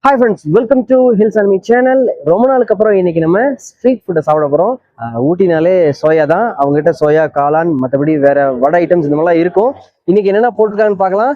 Hi friends, welcome to hills and me channel. ரொம்ப நாளுக்கு அப்புறம் இன்னைக்கு நம்ம ஸ்ட்ரீட் ஃபுட்டை சாப்பிட போகிறோம். ஊட்டினாலே சோயா தான். அவங்ககிட்ட சோயா, காளான், மற்றபடி வேற வடை ஐட்டம்ஸ் இந்த மாதிரிலாம் இருக்கும். இன்னைக்கு என்னென்ன போட்டிருக்காங்கன்னு பார்க்கலாம்.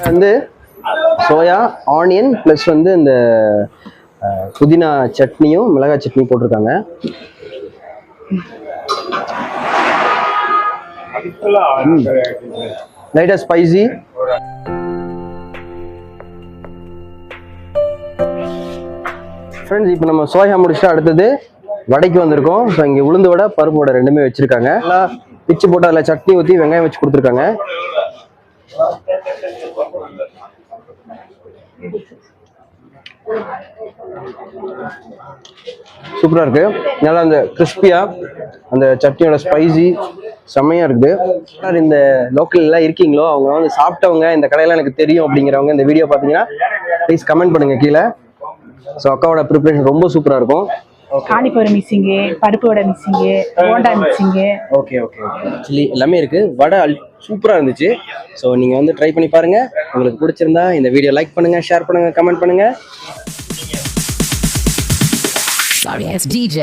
வந்து சோயா, ஆனியன் ப்ளஸ் வந்து இந்த புதினா சட்னியும் மிளகாய் சட்னியும் போட்டிருக்காங்க. லைட்டாக ஸ்பைசி. ஃப்ரெண்ட்ஸ், இப்போ நம்ம சோயா முடிச்சுட்டு அடுத்தது வடைக்கு வந்திருக்கோம். ஸோ இங்கே உளுந்து வடை, பருப்பு வடை ரெண்டுமே வச்சுருக்காங்க. நல்லா பிச்சு போட்டு அதில் சட்னி ஊற்றி வெங்காயம் வச்சு கொடுத்துருக்காங்க. சூப்பரா இருக்கு. நல்லா அந்த கிறிஸ்பியா, அந்த சட்னியோட ஸ்பைசி செம்மையா இருக்குது. இந்த லோக்கல் எல்லாம் இருக்கீங்களோ, அவங்க வந்து சாப்பிட்டவங்க, இந்த கடையெல்லாம் எனக்கு தெரியும் அப்படிங்கிறவங்க இந்த வீடியோ பார்த்தீங்கன்னா ப்ளீஸ் கமெண்ட் பண்ணுங்க கீழே. ஸோ அக்காவோட ப்ரிப்பரேஷன் ரொம்ப சூப்பரா இருக்கும். காலிஃப்ளவர் மிக்சிங்கு, பருப்பு vada mixing, bonda mixing. Okay okay okay actually எல்லாமே இருக்கு. வடை சூப்பராக இருந்துச்சு. ஸோ நீங்கள் வந்து ட்ரை பண்ணி பாருங்க. உங்களுக்கு பிடிச்சிருந்தா இந்த வீடியோ லைக் பண்ணுங்க, ஷேர் பண்ணுங்க, கமெண்ட் பண்ணுங்க. Sorry, it's DJ.